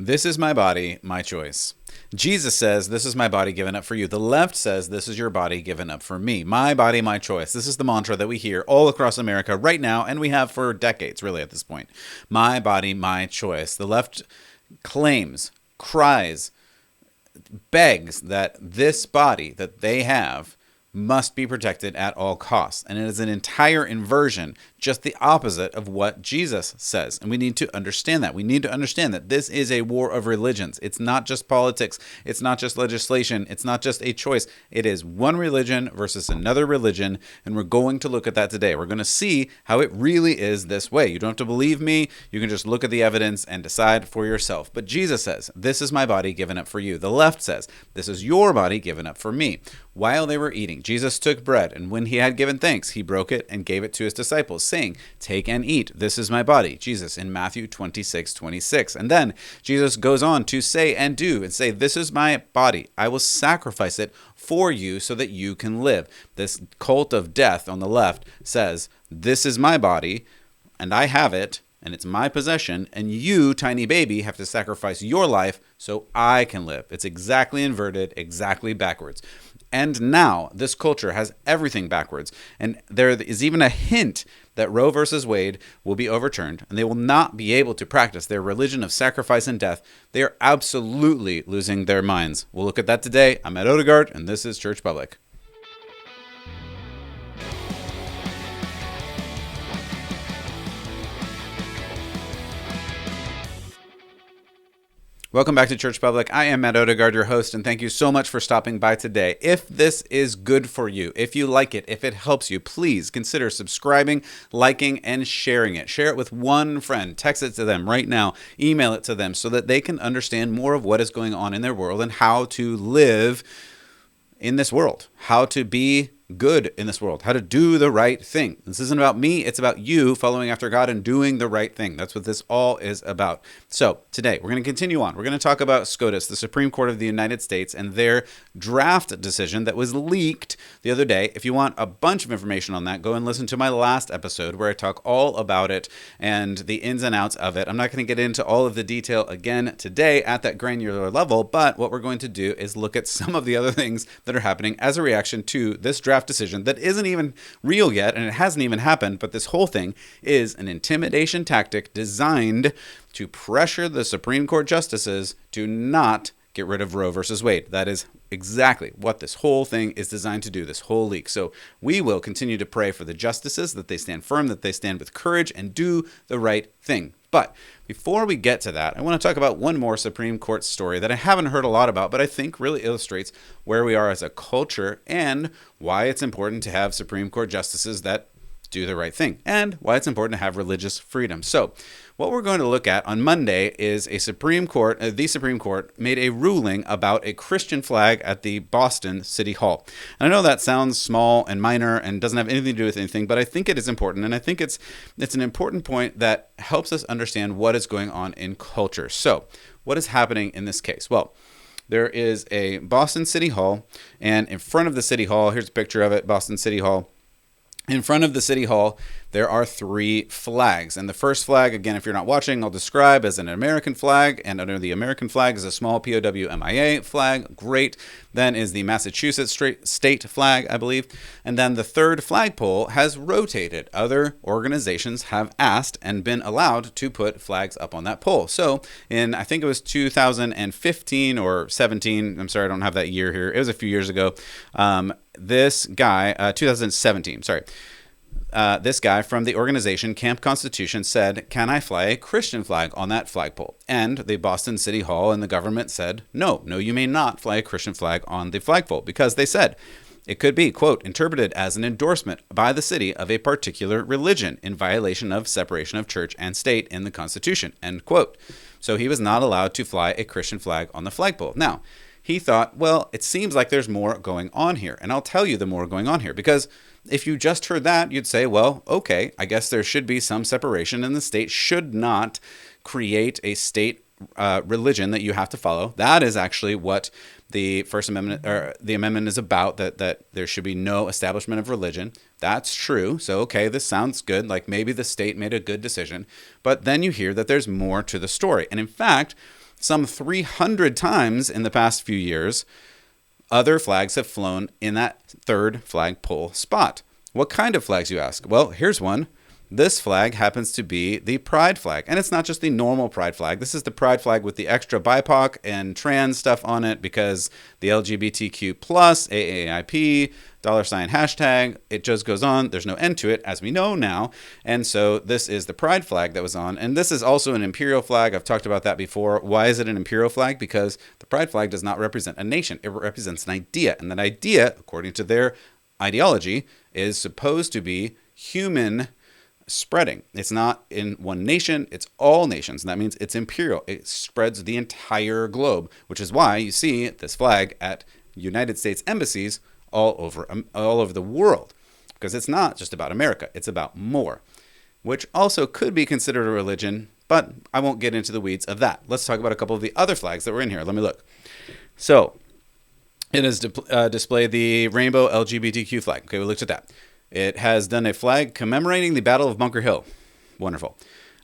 This is my body, my choice. Jesus says, this is my body given up for you. The left says, this is your body given up for me. My body, my choice. This is the mantra that we hear all across America right now, and we have for decades, really, at this point. My body, my choice. The left claims, cries, begs that this body that they have must be protected at all costs. And it is an entire inversion, just the opposite of what Jesus says. And we need to understand that. We need to understand that this is a war of religions. It's not just politics. It's not just legislation. It's not just a choice. It is one religion versus another religion. And we're going to look at that today. We're going to see how it really is this way. You don't have to believe me. You can just look at the evidence and decide for yourself. But Jesus says, this is my body given up for you. The left says, this is your body given up for me. While they were eating, Jesus took bread, and when he had given thanks, he broke it and gave it to his disciples, saying, take and eat. This is my body. Jesus in Matthew 26:26. And then Jesus goes on to say and do and say, this is my body. I will sacrifice it for you so that you can live. This cult of death on the left says, this is my body, and I have it, and it's my possession, and you, tiny baby, have to sacrifice your life so I can live. It's exactly inverted, exactly backwards. And now this culture has everything backwards. And there is even a hint that Roe versus Wade will be overturned, and they will not be able to practice their religion of sacrifice and death. They are absolutely losing their minds. We'll look at that today. I'm Matt Odegaard, and this is Church Public. Welcome back to Church Public. I am Matt Odegaard, your host, and thank you so much for stopping by today. If this is good for you, if you like it, if it helps you, please consider subscribing, liking, and sharing it. Share it with one friend. Text it to them right now. Email it to them so that they can understand more of what is going on in their world and how to live in this world, how to be good in this world, how to do the right thing. This isn't about me, it's about you following after God and doing the right thing. That's what this all is about. So today we're going to continue on. We're going to talk about SCOTUS, the Supreme Court of the United States, and their draft decision that was leaked the other day. If you want a bunch of information on that, go and listen to my last episode where I talk all about it and the ins and outs of it. I'm not going to get into all of the detail again today at that granular level, but what we're going to do is look at some of the other things that are happening as a reaction to this draft decision that isn't even real yet, and it hasn't even happened, but this whole thing is an intimidation tactic designed to pressure the Supreme Court justices to not get rid of Roe versus Wade. That is exactly what this whole thing is designed to do, this whole leak. So we will continue to pray for the justices, that they stand firm, that they stand with courage and do the right thing. But before we get to that, I want to talk about one more Supreme Court story that I haven't heard a lot about, but I think really illustrates where we are as a culture and why it's important to have Supreme Court justices that do the right thing and why it's important to have religious freedom. So what we're going to look at on Monday is the Supreme Court made a ruling about a Christian flag at the Boston City Hall. And I know that sounds small and minor and doesn't have anything to do with anything, but I think it is important. And I think it's an important point that helps us understand what is going on in culture. So what is happening in this case? Well, there is a Boston City Hall, and in front of the City Hall, here's a picture of it, Boston City Hall. In front of the City Hall, there are three flags. And the first flag, again, if you're not watching, I'll describe as an American flag. And under the American flag is a small POW-MIA flag. Great. Then is the Massachusetts state flag, I believe. And then the third flagpole has rotated. Other organizations have asked and been allowed to put flags up on that pole. So I think it was 2015 or 17. I'm sorry, I don't have that year here. It was a few years ago. This guy, 2017, sorry. This guy from the organization Camp Constitution said, can I fly a Christian flag on that flagpole? And the Boston City Hall and the government said, no, you may not fly a Christian flag on the flagpole, because they said it could be, quote, interpreted as an endorsement by the city of a particular religion in violation of separation of church and state in the Constitution, end quote. So he was not allowed to fly a Christian flag on the flagpole. Now, he thought, well, it seems like there's more going on here. And I'll tell you the more going on here, because if you just heard that, you'd say, well, okay, I guess there should be some separation, and the state should not create a state religion that you have to follow. That is actually what the First Amendment, or the amendment, is about, that there should be no establishment of religion. That's true. So, okay, this sounds good. Like maybe the state made a good decision. But then you hear that there's more to the story. And in fact, some 300 times in the past few years, other flags have flown in that third flagpole spot. What kind of flags, you ask? Well, here's one. This flag happens to be the pride flag. And it's not just the normal pride flag. This is the pride flag with the extra BIPOC and trans stuff on it because the LGBTQ plus, AAIP, $hashtag, it just goes on. There's no end to it, as we know now. And so this is the pride flag that was on. And this is also an imperial flag. I've talked about that before. Why is it an imperial flag? Because the pride flag does not represent a nation. It represents an idea. And that idea, according to their ideology, is supposed to be human spreading. It's not in one nation, it's all nations. And that means it's imperial. It spreads the entire globe, which is why you see this flag at United States embassies all over the world. Because it's not just about America, it's about more, which also could be considered a religion, but I won't get into the weeds of that. Let's talk about a couple of the other flags that were in here. Let me look. So it has displayed the rainbow LGBTQ flag. Okay, we looked at that. It has done a flag commemorating the Battle of Bunker Hill. Wonderful.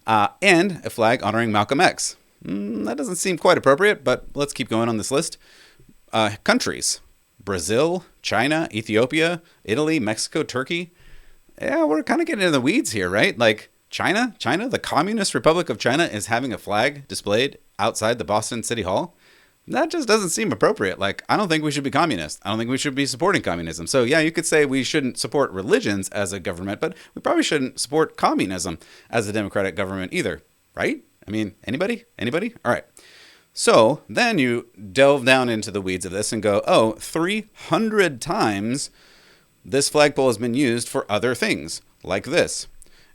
And a flag honoring Malcolm X. That doesn't seem quite appropriate, but let's keep going on this list. Countries. Brazil, China, Ethiopia, Italy, Mexico, Turkey. Yeah, we're kind of getting into the weeds here, right? Like China, the Communist Republic of China is having a flag displayed outside the Boston City Hall. That just doesn't seem appropriate. Like, I don't think we should be communist. I don't think we should be supporting communism. So yeah, you could say we shouldn't support religions as a government, but we probably shouldn't support communism as a democratic government either, right? I mean, anybody? All right. So then you delve down into the weeds of this and go, 300 times this flagpole has been used for other things like this.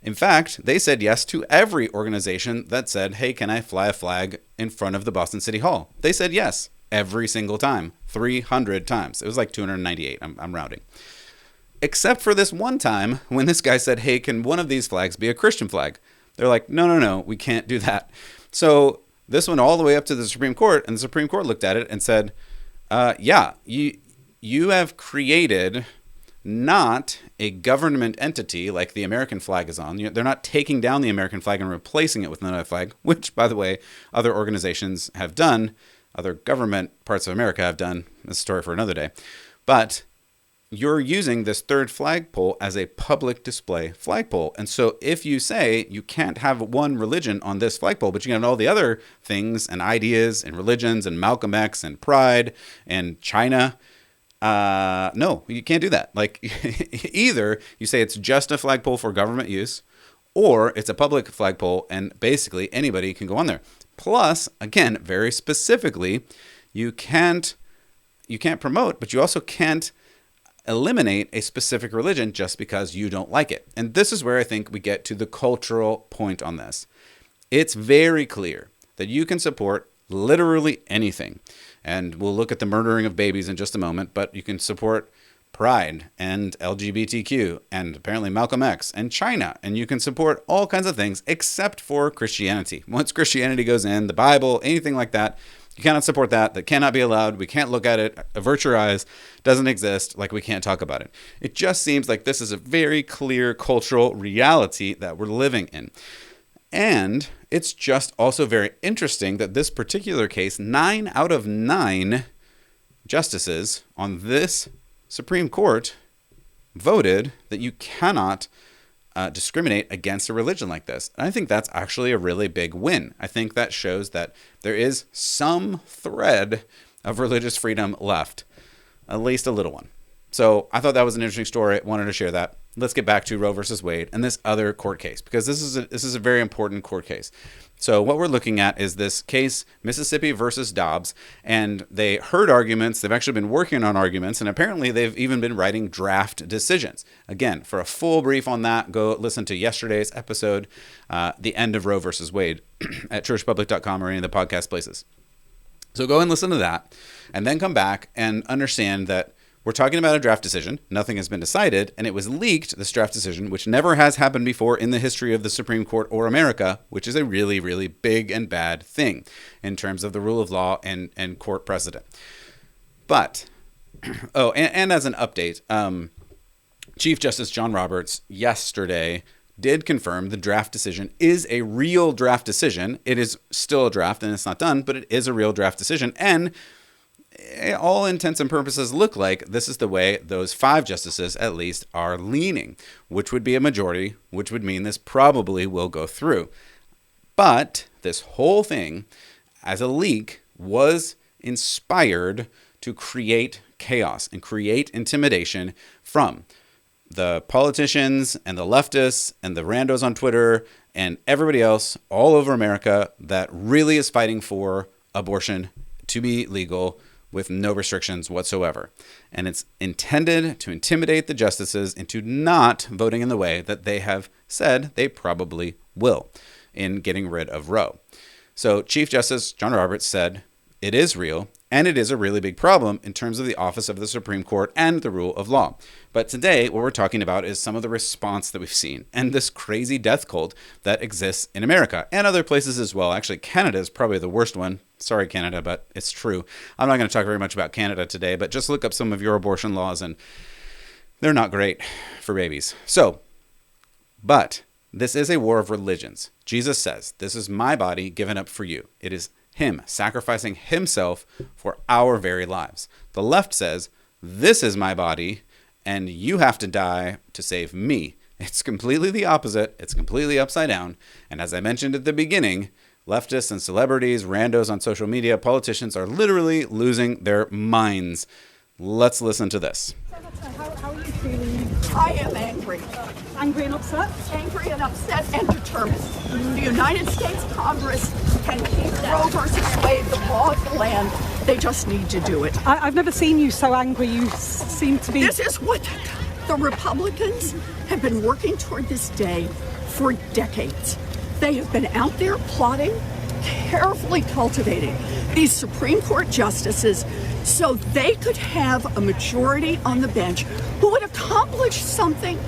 In fact, they said yes to every organization that said, hey, can I fly a flag in front of the Boston City Hall? They said yes every single time, 300 times. It was like 298. I'm rounding. Except for this one time when this guy said, hey, can one of these flags be a Christian flag? They're like, no, we can't do that. So this went all the way up to the Supreme Court, and the Supreme Court looked at it and said, you have created not a government entity like the American flag is on. They're not taking down the American flag and replacing it with another flag, which, by the way, other organizations have done. Other government parts of America have done. This is a story for another day. But you're using this third flagpole as a public display flagpole. And so if you say you can't have one religion on this flagpole, but you can have all the other things and ideas and religions and Malcolm X and Pride and China, no, you can't do that. Like, either you say it's just a flagpole for government use, or it's a public flagpole and basically anybody can go on there. Plus, again, very specifically, you can't promote, but you also can't eliminate a specific religion just because you don't like it. And this is where I think we get to the cultural point on this. It's very clear that you can support literally anything. And we'll look at the murdering of babies in just a moment, but you can support Pride and LGBTQ and apparently Malcolm X and China. And you can support all kinds of things except for Christianity. Once Christianity goes in, the Bible, anything like that, you cannot support that. That cannot be allowed. We can't look at it. Avert your eyes. Doesn't exist. Like, we can't talk about it. It just seems like this is a very clear cultural reality that we're living in. And it's just also very interesting that this particular case, 9 out of 9 justices on this Supreme Court voted that you cannot discriminate against a religion like this. And I think that's actually a really big win. I think that shows that there is some thread of religious freedom left, at least a little one. So I thought that was an interesting story. Wanted to share that. Let's get back to Roe versus Wade and this other court case, because this is a very important court case. So what we're looking at is this case, Mississippi versus Dobbs, and they heard arguments. They've actually been working on arguments, and apparently they've even been writing draft decisions. Again, for a full brief on that, go listen to yesterday's episode, The End of Roe versus Wade, at churchpublic.com or any of the podcast places. So go and listen to that, and then come back and understand that we're talking about a draft decision. Nothing has been decided, and it was leaked, this draft decision, which never has happened before in the history of the Supreme Court or America, which is a really, really big and bad thing in terms of the rule of law and court precedent. But, and as an update, Chief Justice John Roberts yesterday did confirm the draft decision is a real draft decision. It is still a draft and it's not done, but it is a real draft decision. And all intents and purposes look like this is the way those 5 justices at least are leaning, which would be a majority, which would mean this probably will go through. But this whole thing, as a leak, was inspired to create chaos and create intimidation from the politicians and the leftists and the randos on Twitter and everybody else all over America that really is fighting for abortion to be legal with no restrictions whatsoever. And it's intended to intimidate the justices into not voting in the way that they have said they probably will in getting rid of Roe. So Chief Justice John Roberts said it is real and it is a really big problem in terms of the office of the Supreme Court and the rule of law. But today, what we're talking about is some of the response that we've seen and this crazy death cult that exists in America and other places as well. Actually, Canada is probably the worst one. Sorry, Canada, but it's true. I'm not going to talk very much about Canada today, but just look up some of your abortion laws and they're not great for babies. But this is a war of religions. Jesus says, this is my body given up for you. It is him sacrificing himself for our very lives. The left says, this is my body and you have to die to save me. It's completely the opposite. It's completely upside down. And as I mentioned at the beginning, leftists and celebrities, randos on social media, politicians are literally losing their minds. Let's listen to this. How are you feeling? I am angry. Angry and upset? Angry and upset and determined. The United States Congress can keep Roe versus Wade, the law of the land. They just need to do it. I've never seen you so angry. You seem to be... This is what the Republicans have been working toward this day for decades. They have been out there plotting, carefully cultivating these Supreme Court justices so they could have a majority on the bench who would accomplish something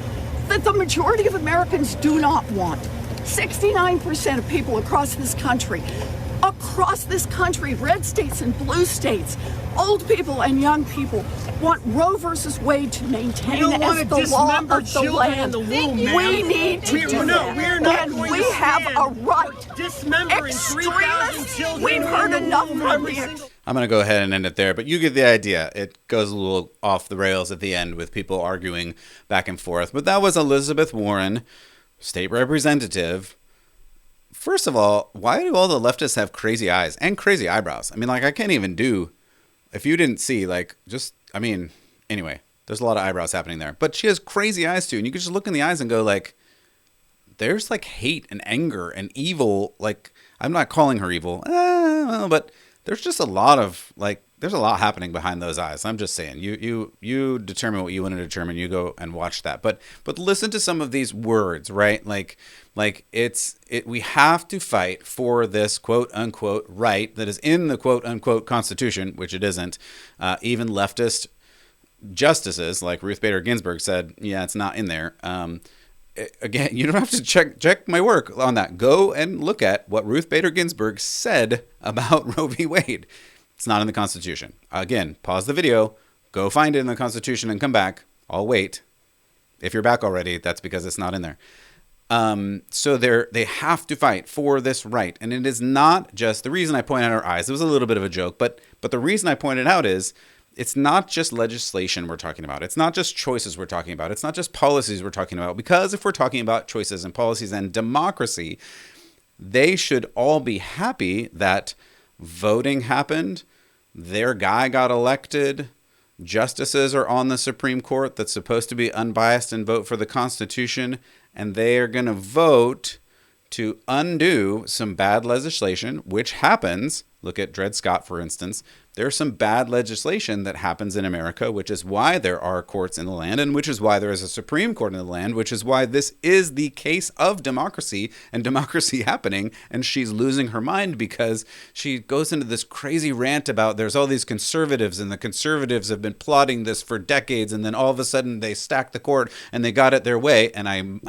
that the majority of Americans do not want. 69% of people across this country, red states and blue states, old people and young people, want Roe versus Wade to maintain as the law of the land. We need to do that. And we have a right. Dismembering 3,000 children. We've heard enough from the... I'm going to go ahead and end it there, but you get the idea. It goes a little off the rails at the end with people arguing back and forth. But that was Elizabeth Warren, state representative. First of all, why do all the leftists have crazy eyes and crazy eyebrows? I mean, like, I can't even do, if you didn't see, like, just, I mean, anyway, there's a lot of eyebrows happening there. But she has crazy eyes too, and you can just look in the eyes and go, like, there's, like, hate and anger and evil. Like, I'm not calling her evil, but there's just a lot of, like, there's a lot happening behind those eyes. I'm just saying, you determine what you want to determine. You go and watch that. But listen to some of these words, right? Like we have to fight for this quote unquote right that is in the quote unquote Constitution, which it isn't. Even leftist justices like Ruth Bader Ginsburg said, yeah, it's not in there. Again, you don't have to check my work on that. Go and look at what Ruth Bader Ginsburg said about Roe v. Wade. It's not in the Constitution. Again, pause the video, go find it in the Constitution and come back. I'll wait. If you're back already, that's because it's not in there. So they have to fight for this right. And it is not just, the reason I point out her eyes, it was a little bit of a joke, but the reason I point it out is it's not just legislation we're talking about. It's not just choices we're talking about. It's not just policies we're talking about. Because if we're talking about choices and policies and democracy, they should all be happy that voting happened, their guy got elected, justices are on the Supreme Court that's supposed to be unbiased and vote for the Constitution, and they are going to vote to undo some bad legislation, which happens. Look at Dred Scott, for instance. There's some bad legislation that happens in America, which is why there are courts in the land, and which is why there is a Supreme Court in the land, which is why this is the case of democracy and democracy happening. And she's losing her mind because she goes into this crazy rant about there's all these conservatives, and the conservatives have been plotting this for decades, and then all of a sudden they stack the court and they got it their way. And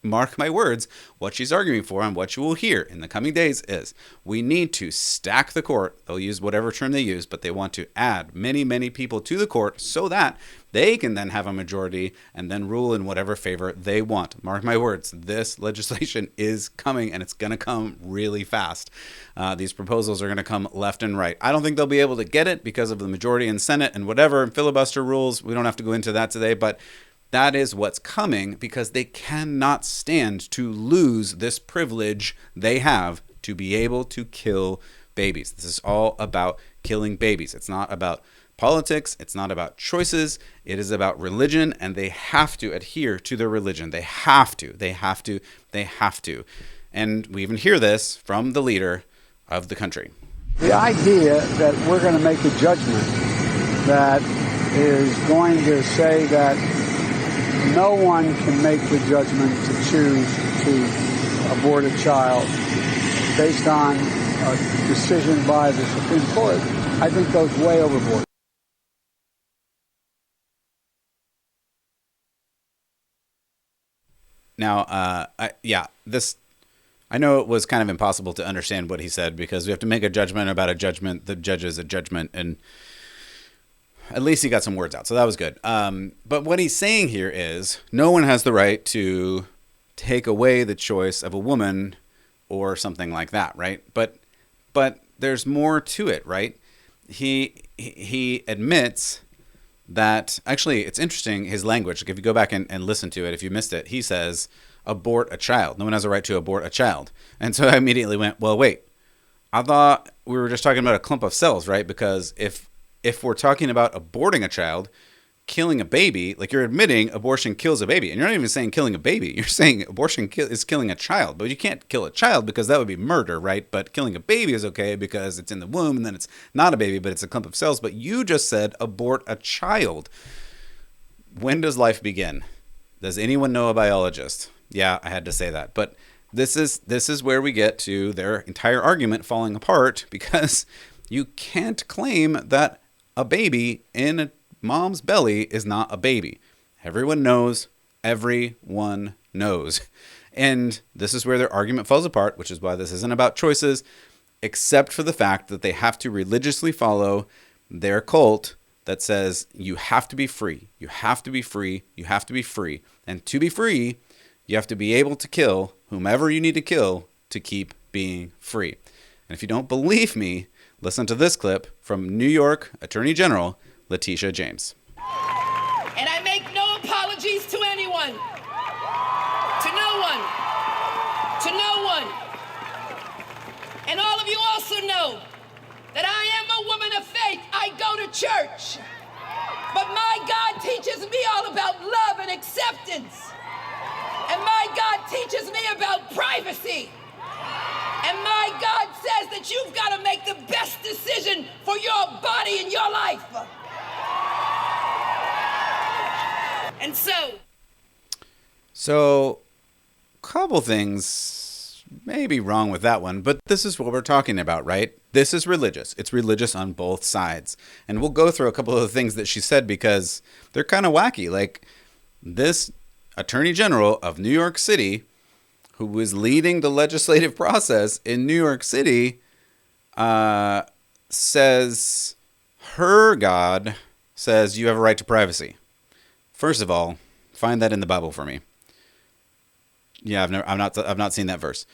mark my words, what she's arguing for and what you will hear in the coming days is we need to stack the court. They'll use whatever term they use, but they want to add many, many people to the court so that they can then have a majority and then rule in whatever favor they want. Mark my words, this legislation is coming, and it's going to come really fast. These proposals are going to come left and right. I don't think they'll be able to get it because of the majority in Senate and whatever, and filibuster rules. We don't have to go into that today, but that is what's coming because they cannot stand to lose this privilege they have to be able to kill babies. This is all about killing babies. It's not about politics. It's not about choices. It is about religion, and they have to adhere to their religion. They have to. They have to. They have to. And we even hear this from the leader of the country. The idea that we're going to make a judgment that is going to say that no one can make the judgment to choose to abort a child based on a decision by the Supreme Court, I think goes way overboard. Now, I know it was kind of impossible to understand what he said because we have to make a judgment about a judgment. The judge is a judgment, and at least he got some words out, so that was good. But what he's saying here is no one has the right to take away the choice of a woman or something like that, right? But there's more to it, right? He admits that actually it's interesting, his language. Like if you go back and listen to it, if you missed it, he says abort a child. No one has a right to abort a child. And so I immediately went, well, wait, I thought we were just talking about a clump of cells, right? Because if we're talking about aborting a child, killing a baby, like you're admitting abortion kills a baby. And you're not even saying killing a baby. You're saying abortion is killing a child. But you can't kill a child because that would be murder, right? But killing a baby is okay because it's in the womb and then it's not a baby, but it's a clump of cells. But you just said abort a child. When does life begin? Does anyone know a biologist? Yeah, I had to say that. But this is where we get to their entire argument falling apart because you can't claim that a baby in a mom's belly is not a baby. Everyone knows. Everyone knows. And this is where their argument falls apart, which is why this isn't about choices, except for the fact that they have to religiously follow their cult that says you have to be free. You have to be free. You have to be free. And to be free, you have to be able to kill whomever you need to kill to keep being free. And if you don't believe me, listen to this clip from New York Attorney General Letitia James. And I make no apologies to anyone. To no one. To no one. And all of you also know that I am a woman of faith. I go to church. But my God teaches me all about love and acceptance. And my God teaches me about privacy. And my God says that you've got to make the best decision for your body and your life. And so a couple things may be wrong with that one, but this is what we're talking about, right? This is religious. It's religious on both sides. And we'll go through a couple of the things that she said because they're kind of wacky. Like this Attorney General of New York City, who was leading the legislative process in New York City, says her God says you have a right to privacy. First of all, find that in the Bible for me. Yeah, I've not seen that verse.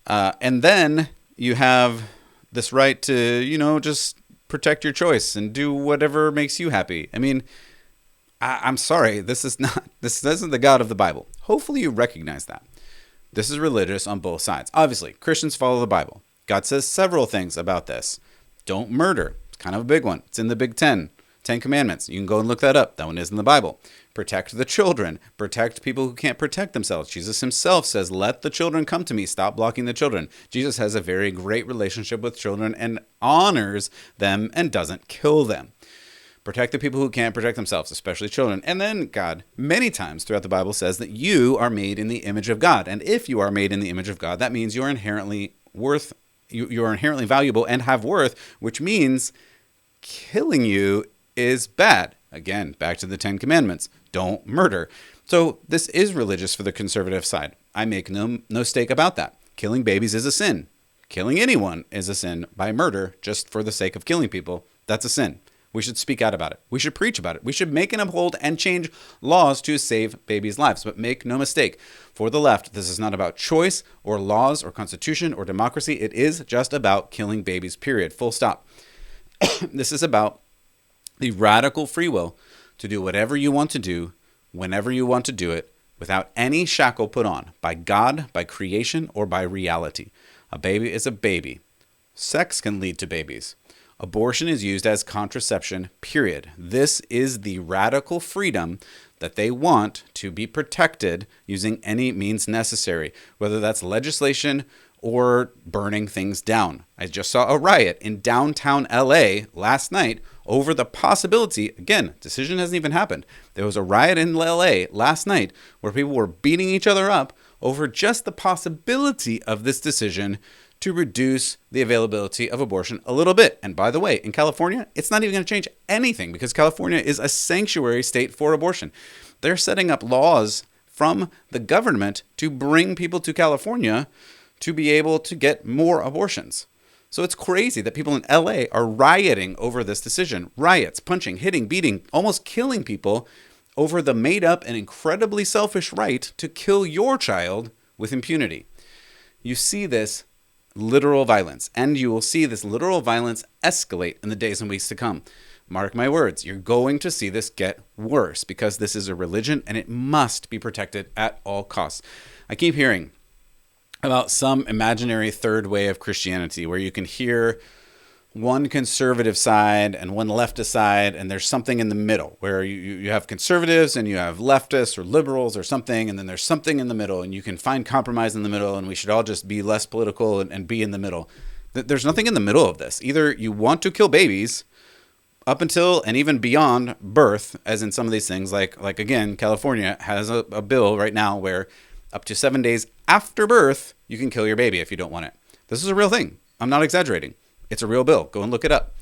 And then you have this right to, just protect your choice and do whatever makes you happy. I mean, I'm sorry, this isn't the God of the Bible. Hopefully you recognize that. This is religious on both sides. Obviously, Christians follow the Bible. God says several things about this. Don't murder. It's kind of a big one. It's in the Big Ten Commandments. You can go and look that up. That one is in the Bible. Protect the children. Protect people who can't protect themselves. Jesus himself says, let the children come to me. Stop blocking the children. Jesus has a very great relationship with children and honors them and doesn't kill them. Protect the people who can't protect themselves, especially children. And then God, many times throughout the Bible, says that you are made in the image of God. And if you are made in the image of God, that means you are inherently you are inherently valuable and have worth, which means killing you is bad. Again, back to the 10 Commandments. Don't murder. So this is religious for the conservative side. I make no mistake about that. Killing babies is a sin. Killing anyone is a sin by murder just for the sake of killing people. That's a sin. We should speak out about it. We should preach about it. We should make and uphold and change laws to save babies' lives. But make no mistake, for the left, this is not about choice or laws or constitution or democracy. It is just about killing babies, period. Full stop. This is about the radical free will to do whatever you want to do, whenever you want to do it, without any shackle put on by God, by creation, or by reality. A baby is a baby. Sex can lead to babies. Abortion is used as contraception, period. This is the radical freedom that they want to be protected using any means necessary, whether that's legislation or burning things down. I just saw a riot in downtown LA last night over the possibility, again, decision hasn't even happened. There was a riot in LA last night where people were beating each other up over just the possibility of this decision to reduce the availability of abortion a little bit. And by the way, in California, it's not even going to change anything because California is a sanctuary state for abortion. They're setting up laws from the government to bring people to California to be able to get more abortions. So it's crazy that people in LA are rioting over this decision. Riots, punching, hitting, beating, almost killing people over the made up and incredibly selfish right to kill your child with impunity. You see this literal violence, and you will see this literal violence escalate in the days and weeks to come. Mark my words, you're going to see this get worse because this is a religion and it must be protected at all costs. I keep hearing about some imaginary third way of Christianity where you can hear one conservative side and one leftist side, and there's something in the middle where you have conservatives and you have leftists or liberals or something, and then there's something in the middle, and you can find compromise in the middle, and we should all just be less political and be in the middle. There's nothing in the middle of this. Either you want to kill babies up until and even beyond birth, as in some of these things, like again, California has a bill right now where up to 7 days after birth, you can kill your baby if you don't want it. This is a real thing. I'm not exaggerating. It's a real bill. Go and look it up.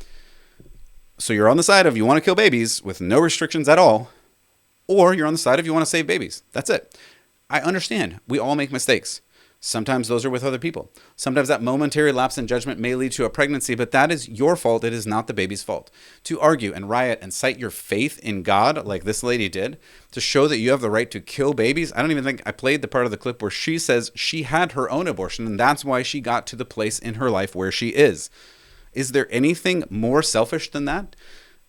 So you're on the side of you want to kill babies with no restrictions at all, or you're on the side of you want to save babies. That's it. I understand. We all make mistakes. Sometimes those are with other people. Sometimes that momentary lapse in judgment may lead to a pregnancy, but that is your fault. It is not the baby's fault. To argue and riot and cite your faith in God, like this lady did, to show that you have the right to kill babies. I don't even think I played the part of the clip where she says she had her own abortion, and that's why she got to the place in her life where she is. Is there anything more selfish than that?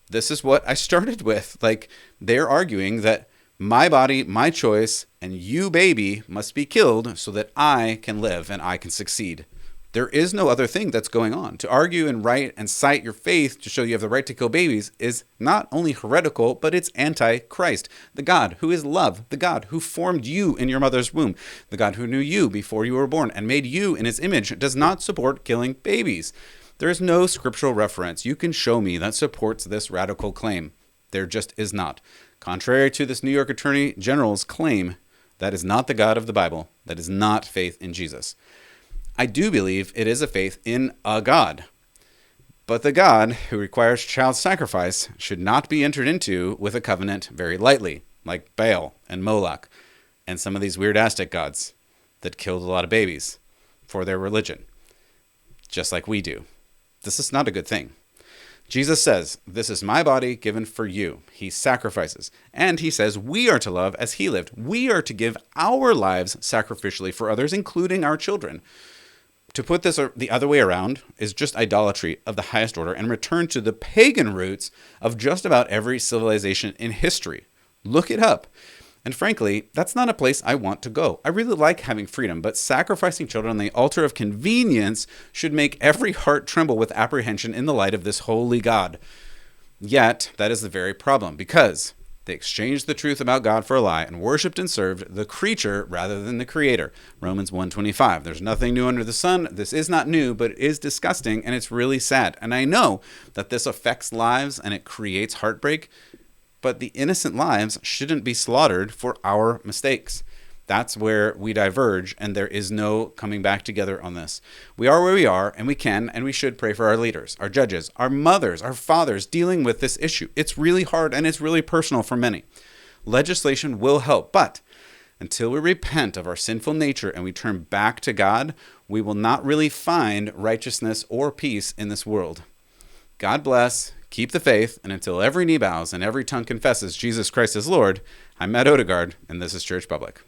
This is what I started with. Like, they're arguing that my body, my choice, and you, baby, must be killed so that I can live and I can succeed. There is no other thing that's going on. To argue and write and cite your faith to show you have the right to kill babies is not only heretical, but it's anti-Christ. The God who is love, the God who formed you in your mother's womb, the God who knew you before you were born and made you in his image, does not support killing babies. There is no scriptural reference you can show me that supports this radical claim. There just is not. Contrary to this New York Attorney General's claim, that is not the God of the Bible. That is not faith in Jesus. I do believe it is a faith in a God. But the God who requires child sacrifice should not be entered into with a covenant very lightly, like Baal and Moloch and some of these weird Aztec gods that killed a lot of babies for their religion, just like we do. This is not a good thing. Jesus says, "This is my body given for you." He sacrifices. And he says we are to love as he lived. We are to give our lives sacrificially for others, including our children. To put this the other way around is just idolatry of the highest order and return to the pagan roots of just about every civilization in history. Look it up. And frankly, that's not a place I want to go. I really like having freedom, but sacrificing children on the altar of convenience should make every heart tremble with apprehension in the light of this holy God. Yet, that is the very problem, because they exchanged the truth about God for a lie and worshipped and served the creature rather than the creator. Romans 1:25. There's nothing new under the sun. This is not new, but it is disgusting, and it's really sad. And I know that this affects lives and it creates heartbreak, but the innocent lives shouldn't be slaughtered for our mistakes. That's where we diverge, and there is no coming back together on this. We are where we are, and we can and we should pray for our leaders, our judges, our mothers, our fathers dealing with this issue. It's really hard and it's really personal for many. Legislation will help, but until we repent of our sinful nature and we turn back to God, we will not really find righteousness or peace in this world. God bless, keep the faith, and until every knee bows and every tongue confesses Jesus Christ is Lord, I'm Matt Odegaard, and this is Church Public.